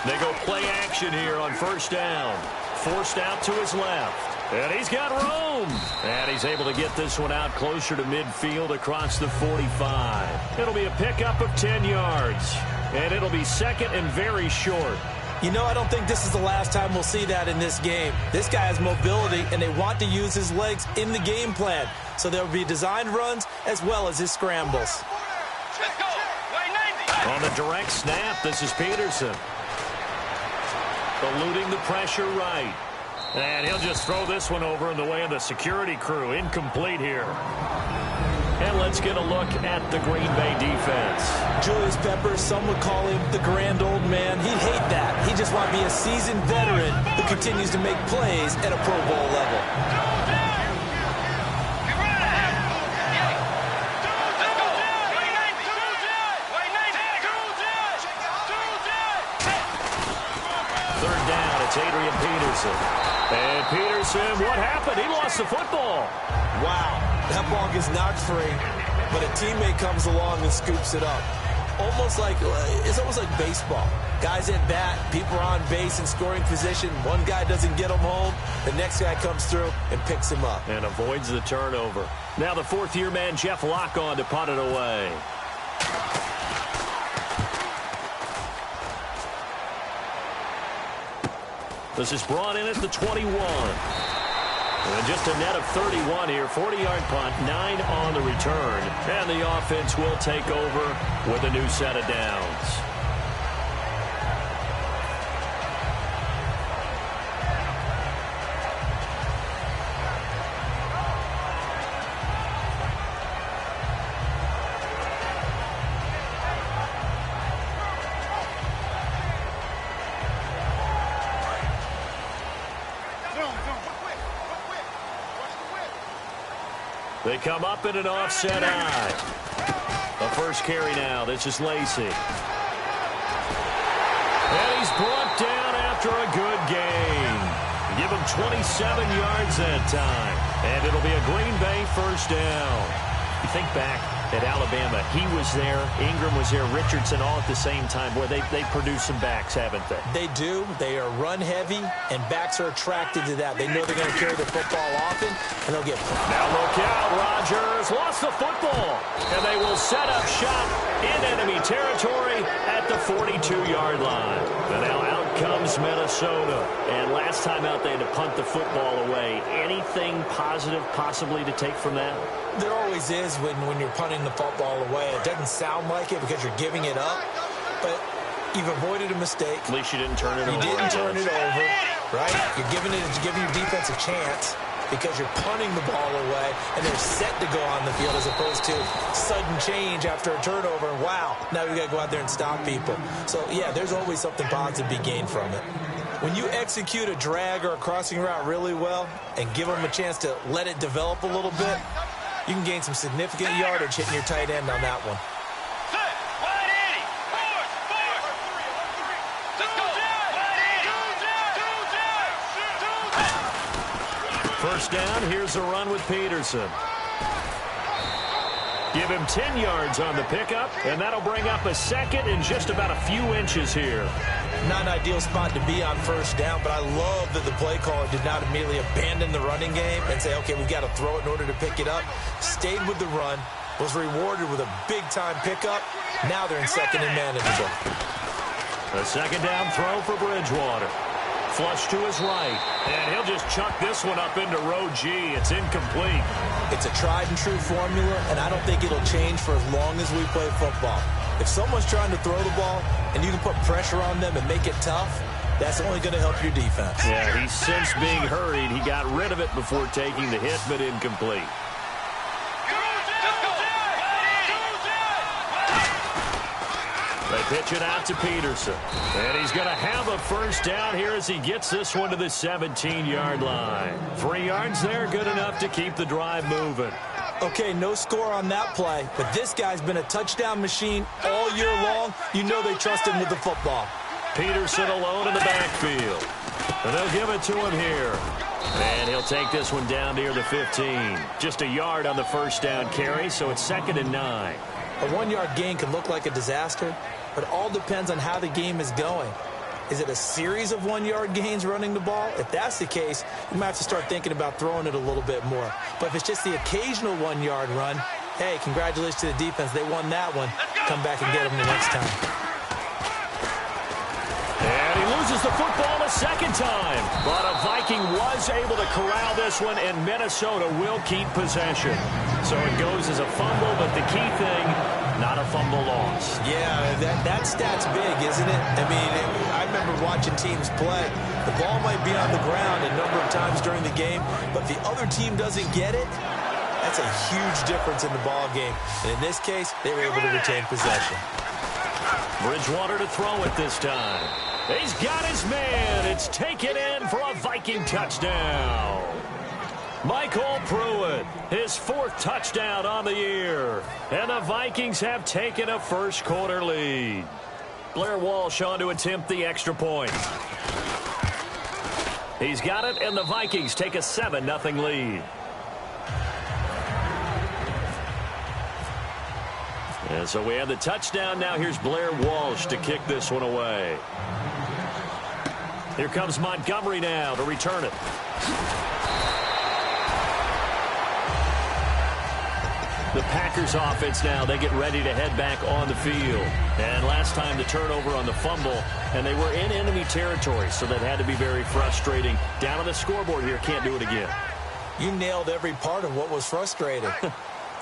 They go play action here on first down. Forced out to his left. And he's got room. And he's able to get this one out closer to midfield across the 45. It'll be a pickup of 10 yards. And it'll be second and very short. You know, I don't think this is the last time we'll see that in this game. This guy has mobility, and they want to use his legs in the game plan. So there will be designed runs as well as his scrambles. Let's go. On the direct snap, this is Peterson. Eluding the pressure right. And he'll just throw this one over in the way of the security crew. Incomplete here. And let's get a look at the Green Bay defense. Julius Peppers, some would call him the grand old man. He'd hate that. He just wants to be a seasoned veteran who continues to make plays at a Pro Bowl level. Third down, it's Adrian Peterson. And Peterson, what happened? He lost the football. Wow, that ball gets knocked free, but a teammate comes along and scoops it up. It's almost like baseball. Guys at bat, people are on base in scoring position. One guy doesn't get him home. The next guy comes through and picks him up. And avoids the turnover. Now the fourth-year man, Jeff Locke, on to punt it away. This is brought in at the 21. And just a net of 31 here. 40-yard punt, 9 on the return. And the offense will take over with a new set of downs. They come up in an offset eye. The first carry now. This is Lacy. And he's brought down after a good gain. Give him 27 yards that time. And it'll be a Green Bay first down. You think back at Alabama, he was there, Ingram was there, Richardson all at the same time. Boy, they produced some backs, haven't they? They do. They are run-heavy, and backs are attracted to that. They know they're going to carry the football often, and they'll get... Now look out, Rodgers lost the football, and they will set up shop in enemy territory at the 42-yard line. And now out comes Minnesota, and last time out they had to punt the football away. Anything positive possibly to take from that? There always is when you're punting the football away. It doesn't sound like it because you're giving it up, but you've avoided a mistake. At least you didn't turn it over. You didn't turn it over, right? You're giving your defense a chance because you're punting the ball away, and they're set to go on the field as opposed to sudden change after a turnover. And wow, now we got to go out there and stop people. So, yeah, there's always something positive to be gained from it. When you execute a drag or a crossing route really well and give them a chance to let it develop a little bit, you can gain some significant yardage hitting your tight end on that one. First down, here's a run with Peterson. Give him 10 yards on the pickup, and that'll bring up a second in just about a few inches here. Not an ideal spot to be on first down, but I love that the play caller did not immediately abandon the running game and say, okay, we've got to throw it in order to pick it up. Stayed with the run, was rewarded with a big-time pickup. Now they're in second and manageable. A second down throw for Bridgewater. Flush to his right, and he'll just chuck this one up into row G. It's incomplete. It's a tried-and-true formula, and I don't think it'll change for as long as we play football. If someone's trying to throw the ball and you can put pressure on them and make it tough, that's only going to help your defense. Yeah, he's since being hurried. He got rid of it before taking the hit, but incomplete. They pitch it out to Peterson. And he's going to have a first down here as he gets this one to the 17-yard line. 3 yards there, good enough to keep the drive moving. Okay, no score on that play, but this guy's been a touchdown machine all year long. You know they trust him with the football. Peterson alone in the backfield. And they'll give it to him here. And he'll take this one down near the 15. Just a yard on the first down carry, so it's 2nd and 9. A 1-yard gain can look like a disaster, but it all depends on how the game is going. Is it a series of 1-yard gains running the ball? If that's the case, you might have to start thinking about throwing it a little bit more. But if it's just the occasional 1-yard run, hey, congratulations to the defense. They won that one. Come back and get them the next time. And he loses the football a second time. But a Viking was able to corral this one, and Minnesota will keep possession. So it goes as a fumble, but the key thing, not a fumble loss. Yeah, that stat's big, isn't it? I mean, I remember watching teams play. The ball might be on the ground a number of times during the game, but if the other team doesn't get it, that's a huge difference in the ball game. And in this case, they were able to retain possession. Bridgewater to throw it this time. He's got his man. It's taken in for a Viking touchdown. Michael Pruitt, his 4th touchdown on the year. And the Vikings have taken a first-quarter lead. Blair Walsh on to attempt the extra point. He's got it, and the Vikings take a 7-0 lead. And so we have the touchdown. Now here's Blair Walsh to kick this one away. Here comes Montgomery now to return it. The Packers offense now, they get ready to head back on the field. And last time the turnover on the fumble, and they were in enemy territory, so that had to be very frustrating. Down on the scoreboard here, can't do it again. You nailed every part of what was frustrating.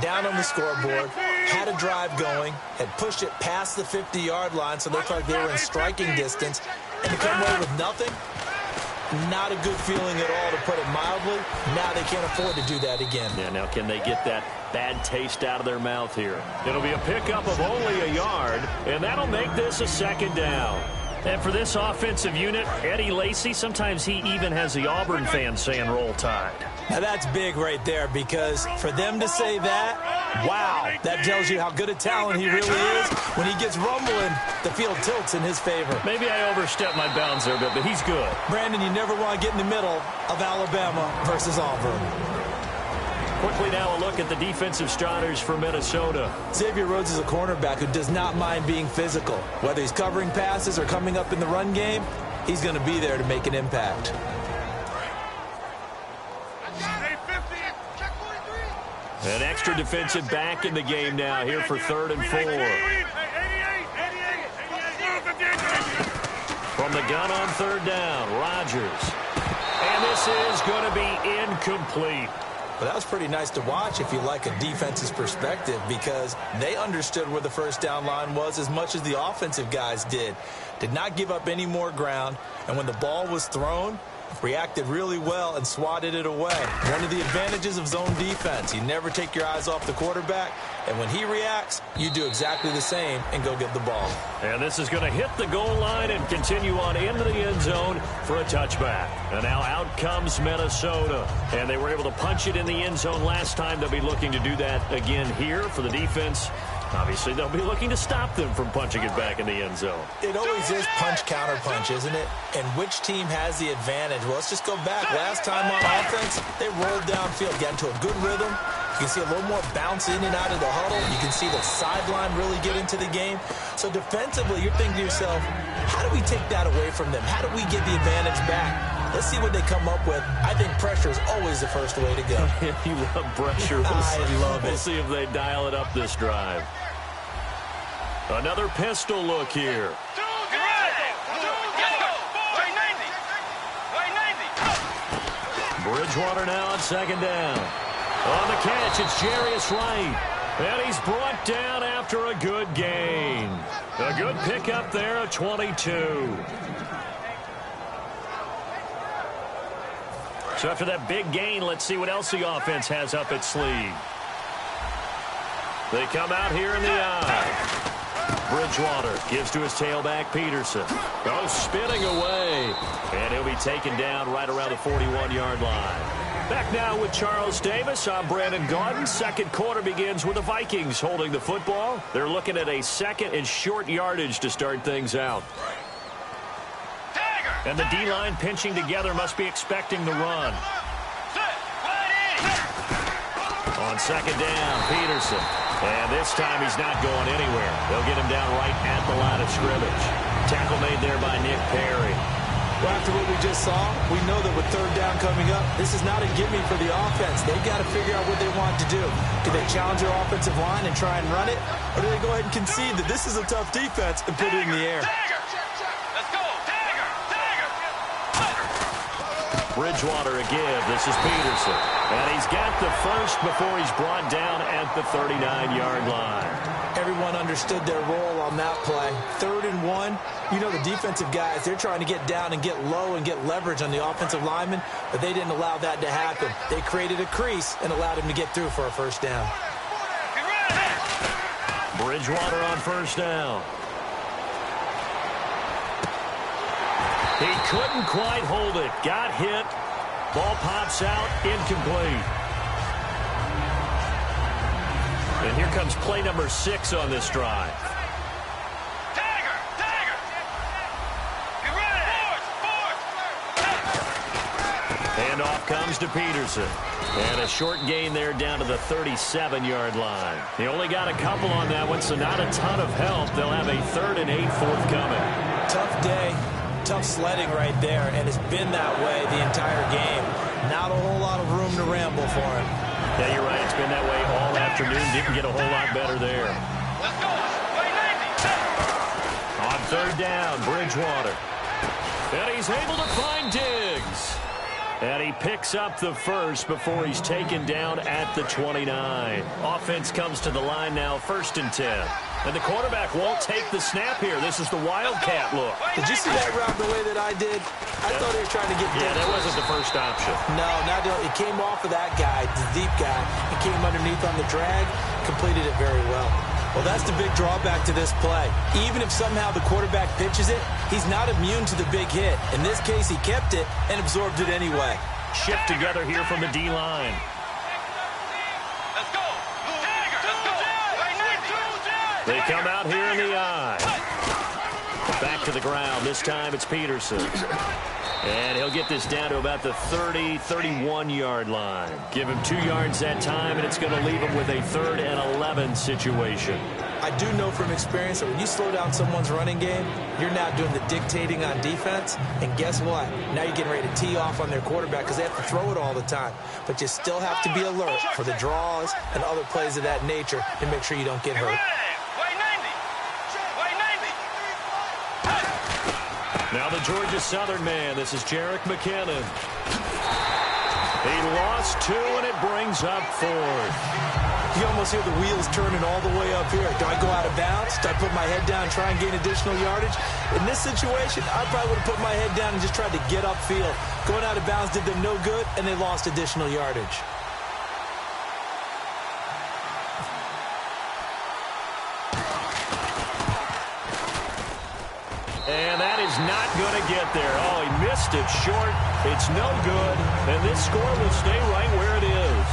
Down on the scoreboard, had a drive going, had pushed it past the 50-yard line so they looked like they were in striking distance, and to come away with nothing, not a good feeling at all, to put it mildly. Now they can't afford to do that again. Yeah, now can they get that bad taste out of their mouth here? It'll be a pickup of only a yard, and that'll make this a 2nd down. And for this offensive unit, Eddie Lacy, sometimes he even has the Auburn fans saying roll tide. Now that's big right there, because for them to say that, wow, that tells you how good a talent he really is. When he gets rumbling, the field tilts in his favor. Maybe I overstepped my bounds there a bit, but he's good. Brandon, you never want to get in the middle of Alabama versus Auburn. Quickly now a look at the defensive starters for Minnesota. Xavier Rhodes is a cornerback who does not mind being physical. Whether he's covering passes or coming up in the run game, he's going to be there to make an impact. An extra defensive back in the game now here for 3rd and 4. From the gun on 3rd down, Rodgers. And this is going to be incomplete. But that was pretty nice to watch if you like a defense's perspective, because they understood where the first down line was as much as the offensive guys did. Did not give up any more ground, and when the ball was thrown, reacted really well and swatted it away. One of the advantages of zone defense, you never take your eyes off the quarterback, and when he reacts, you do exactly the same and go get the ball. And this is going to hit the goal line and continue on into the end zone for a touchback. And now out comes Minnesota. And they were able to punch it in the end zone last time. They'll be looking to do that again here for the defense. Obviously, they'll be looking to stop them from punching it back in the end zone. It always is punch-counter-punch, isn't it? And which team has the advantage? Well, let's just go back. Last time on offense, they rolled downfield, got into a good rhythm. You can see a little more bounce in and out of the huddle. You can see the sideline really get into the game. So defensively, you're thinking to yourself, how do we take that away from them? How do we get the advantage back? Let's see what they come up with. I think pressure is always the first way to go. You love pressure. I love it. We'll see if they dial it up this drive. Another pistol look here. Bridgewater now on 2nd down. On the catch, it's Jarius Wright. And he's brought down after a good gain. A good pickup there at 22. So after that big gain, let's see what else the offense has up its sleeve. They come out here in the eye. Bridgewater gives to his tailback, Peterson. Oh, spinning away. And he'll be taken down right around the 41-yard line. Back now with Charles Davis. I'm Brandon Gaudin. 2nd quarter begins with the Vikings holding the football. They're looking at a 2nd and short yardage to start things out. And the D-line pinching together, must be expecting the run. On 2nd down, Peterson. And this time he's not going anywhere. They'll get him down right at the line of scrimmage. Tackle made there by Nick Perry. Well, after what we just saw, we know that with third down coming up, this is not a gimme for the offense. They've got to figure out what they want to do. Do they challenge their offensive line and try and run it? Or do they go ahead and concede that this is a tough defense and put it in the air? Let's go. Bridgewater a give. This is Peterson. And he's got the first before he's brought down at the 39-yard line. Everyone understood their role on that play. 3rd and 1. You know the defensive guys, they're trying to get down and get low and get leverage on the offensive lineman, but they didn't allow that to happen. They created a crease and allowed him to get through for a first down. Bridgewater on first down. He couldn't quite hold it. Got hit. Ball pops out. Incomplete. And here comes play number 6 on this drive. And off comes to Peterson. And a short gain there down to the 37-yard line. He only got a couple on that one, so not a ton of help. They'll have a 3rd and 8 forthcoming. Tough day. Tough sledding right there, and it's been that way the entire game. Not a whole lot of room to ramble for him. Yeah, you're right. It's been that way all afternoon. Didn't get a whole lot better there. Let's go. On 3rd down, Bridgewater. And he's able to find Diggs. And he picks up the first before he's taken down at the 29. Offense comes to the line now, 1st and 10. And the quarterback won't take the snap here. This is the Wildcat look. Did you see that route the way that I did? I thought he was trying to get Diggs. Yeah, that wasn't the first option. No, not it came off of that guy, the deep guy, and came underneath on the drag, completed it very well. Well, that's the big drawback to this play. Even if somehow the quarterback pitches it, he's not immune to the big hit. In this case, he kept it and absorbed it anyway. Shift together here from the D-line. Let's go. They come out here in the eye. Back to the ground. This time it's Peterson. And he'll get this down to about the 30-31-yard line. Give him 2 yards that time, and it's going to leave him with a 3rd and 11 situation. I do know from experience that when you slow down someone's running game, you're now doing the dictating on defense. And guess what? Now you're getting ready to tee off on their quarterback because they have to throw it all the time. But you still have to be alert for the draws and other plays of that nature to make sure you don't get hurt. Now the Georgia Southern man. This is Jerick McKinnon. He lost 2, and it brings up 4th. You almost hear the wheels turning all the way up here. Do I go out of bounds? Do I put my head down and try and gain additional yardage? In this situation, I probably would have put my head down and just tried to get upfield. Going out of bounds did them no good, and they lost additional yardage. And that is not going to get there. Oh, he missed it short. It's no good. And this score will stay right where it is.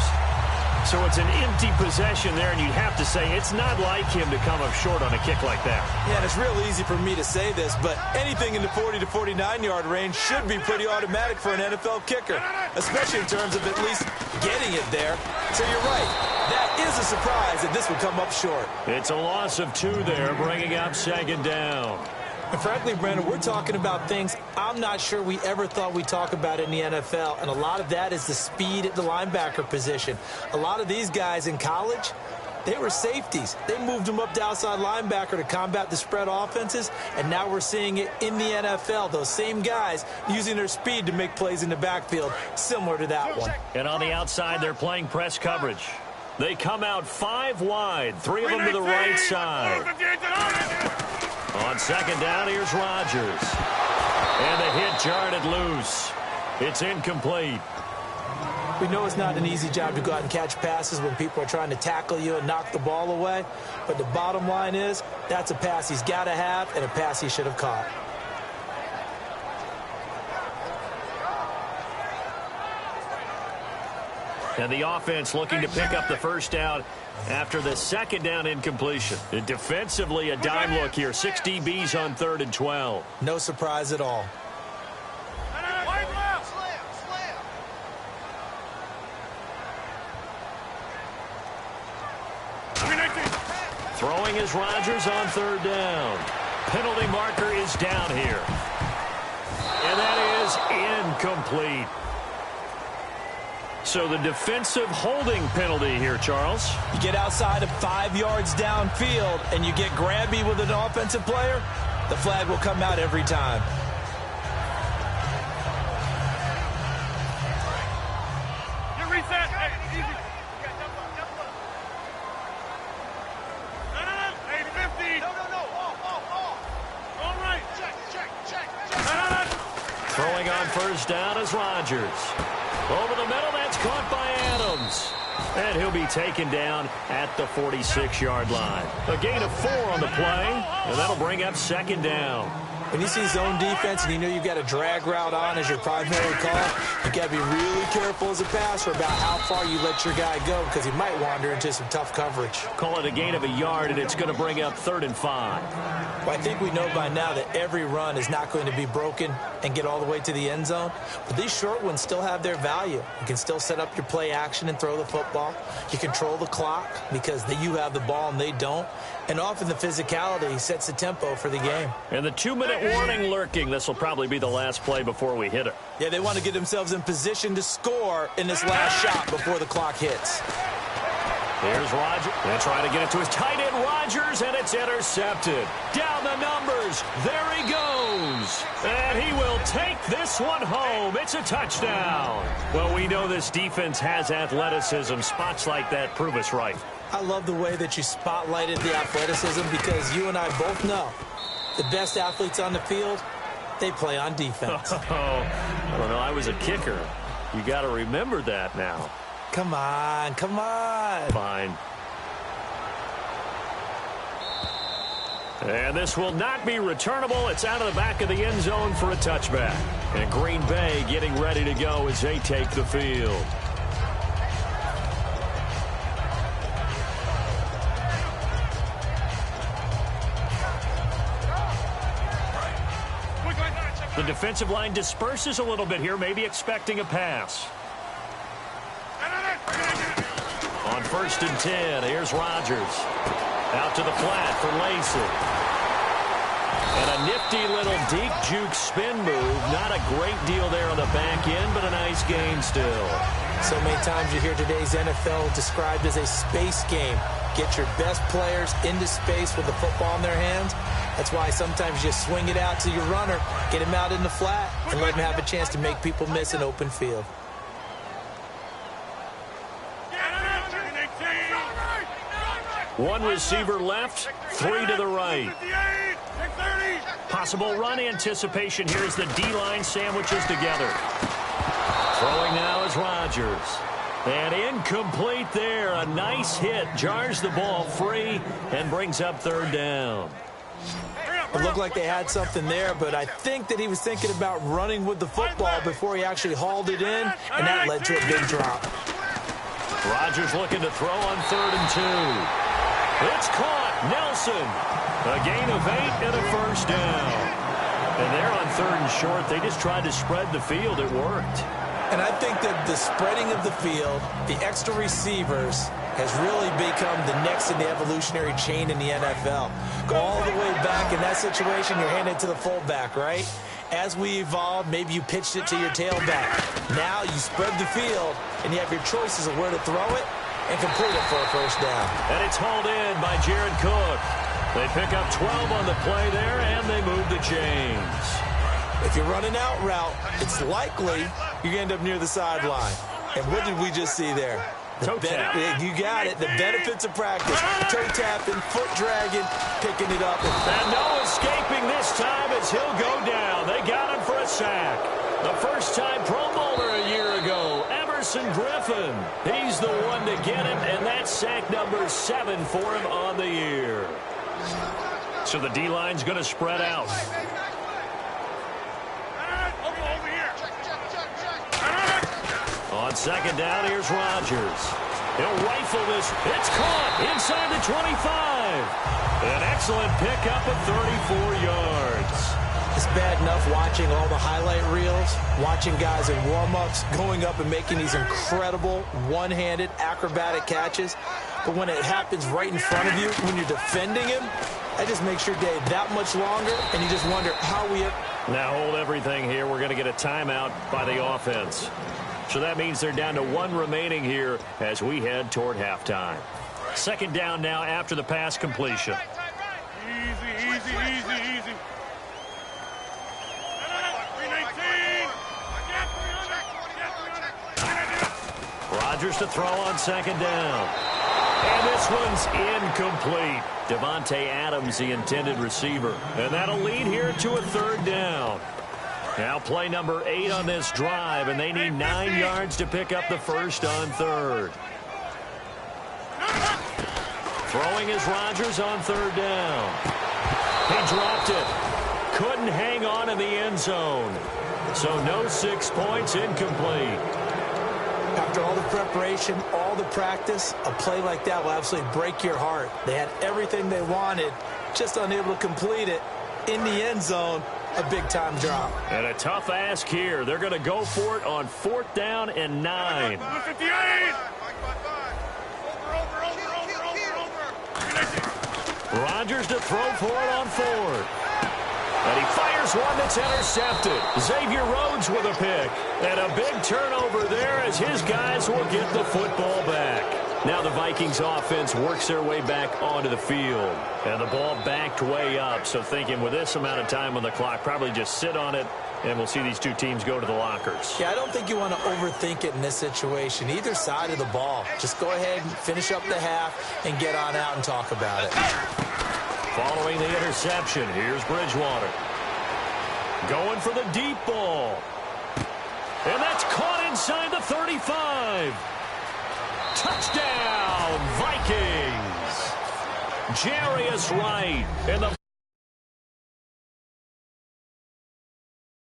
So it's an empty possession there, and you'd have to say it's not like him to come up short on a kick like that. Yeah, and it's real easy for me to say this, but anything in the 40 to 49-yard range should be pretty automatic for an NFL kicker, especially in terms of at least getting it there. So you're right. That is a surprise that this would come up short. It's a loss of 2 there, bringing up 2nd down. And frankly, Brandon, we're talking about things I'm not sure we ever thought we'd talk about in the NFL, and a lot of that is the speed at the linebacker position. A lot of these guys in college, they were safeties. They moved them up to outside linebacker to combat the spread offenses, and now we're seeing it in the NFL. Those same guys using their speed to make plays in the backfield, similar to that one. And on the outside, they're playing press coverage. They come out 5 wide, 3 of them to the right side. On 2nd down, here's Rodgers. And the hit jarred it loose. It's incomplete. We know it's not an easy job to go out and catch passes when people are trying to tackle you and knock the ball away. But the bottom line is, that's a pass he's got to have and a pass he should have caught. And the offense looking to pick up the first down after the 2nd down incompletion. And defensively, a dime look here. 6 DBs on 3rd and 12. No surprise at all. Throwing is Rodgers on 3rd down. Penalty marker is down here. And that is incomplete. So the defensive holding penalty here, Charles. You get outside of 5 yards downfield and you get grabby with an offensive player, the flag will come out every time. Reset. Hey, easy. No. 50. No. All right. Check. Throwing on first down is Rodgers. Over the middle, that's caught by Adams. And he'll be taken down at the 46-yard line. A gain of 4 on the play, and that'll bring up second down. When you see zone defense and you know you've got a drag route on as your primary call, you got to be really careful as a passer about how far you let your guy go because he might wander into some tough coverage. Call it a gain of a yard, and it's going to bring up 3rd and 5. Well, I think we know by now that every run is not going to be broken and get all the way to the end zone. But these short ones still have their value. You can still set up your play action and throw the football. You control the clock because you have the ball and they don't. And often the physicality sets the tempo for the game. And the 2-minute warning lurking. This will probably be the last play before we hit it. Yeah, they want to get themselves in position to score in this last shot before the clock hits. Here's Rodgers. They're trying to get it to his tight end, Rodgers, and it's intercepted. Down the numbers. There he goes. And he will take this one home. It's a touchdown. Well, we know this defense has athleticism. Spots like that prove us right. I love the way that you spotlighted the athleticism because you and I both know the best athletes on the field, they play on defense. I don't know. I was a kicker. You got to remember that now. Come on. Fine. And this will not be returnable. It's out of the back of the end zone for a touchback. And Green Bay getting ready to go as they take the field. The defensive line disperses a little bit here, maybe expecting a pass. On 1st and 10, here's Rodgers. Out to the flat for Lacy. And a nifty little deep juke spin move. Not a great deal there on the back end, but a nice gain still. So many times you hear today's NFL described as a space game. Get your best players into space with the football in their hands. That's why sometimes you swing it out to your runner, get him out in the flat, and let him have a chance to make people miss an open field. One receiver left, 3 to the right. Possible run anticipation here as the D-line sandwiches together. Throwing now is Rodgers. And incomplete there. A nice hit. Jars the ball free and brings up 3rd down. It looked like they had something there, but I think that he was thinking about running with the football before he actually hauled it in, and that led to a big drop. Rodgers looking to throw on 3rd and 2. It's caught. Nelson. A gain of 8 and a first down. And they're on 3rd and short. They just tried to spread the field. It worked. And I think that the spreading of the field, the extra receivers, has really become the next in the evolutionary chain in the NFL. Go all the way back in that situation, you're handed to the fullback, right? As we evolved, maybe you pitched it to your tailback. Now you spread the field, and you have your choices of where to throw it and complete it for a first down. And it's hauled in by Jared Cook. They pick up 12 on the play there, and they move the chains. If you're running out route, it's likely you're going to end up near the sideline. And what did we just see there? Toe tap. You got it. The benefits of practice. Toe tapping, foot dragging, picking it up. And no escaping this time as he'll go down. They got him for a sack. The first-time Pro Bowler a year ago, Everson Griffin. He's the one to get him, and that's sack number 7 for him on the year. So the D-line's going to spread out. On 2nd down, here's Rodgers. He'll rifle this. It's caught inside the 25. An excellent pickup of 34 yards. It's bad enough watching all the highlight reels, watching guys in warm-ups, going up and making these incredible one-handed acrobatic catches. But when it happens right in front of you, when you're defending him, That just makes your day that much longer, and you just wonder how we... Now hold everything here. We're going to get a timeout by the offense. So that means they're down to 1 remaining here as we head toward halftime. Second down now after the pass completion. Easy, easy, easy, easy. 319. Rodgers to throw on second down. And this one's incomplete. Devontae Adams, the intended receiver. And that'll lead here to a third down. Now play number 8 on this drive, and they need 9 yards to pick up the first on third. Throwing is Rodgers on third down. He dropped it. Couldn't hang on in the end zone. So no 6 points, incomplete. After all the preparation, all the practice, a play like that will absolutely break your heart. They had everything they wanted, just unable to complete it. In the end zone, a big-time drop. And a tough ask here. They're going to go for it on 4th down and 9. 58. Rodgers to throw for it on 4th. And he fires one that's intercepted. Xavier Rhodes with a pick. And a big turnover there as his guys will get the football back. Now the Vikings offense works their way back onto the field. And the ball backed way up. So thinking with this amount of time on the clock, probably just sit on it, and we'll see these two teams go to the lockers. Yeah, I don't think you want to overthink it in this situation. Either side of the ball. Just go ahead and finish up the half and get on out and talk about it. Following the interception, here's Bridgewater. Going for the deep ball. And that's caught inside the 35. Touchdown, Vikings. Jarius Wright. And the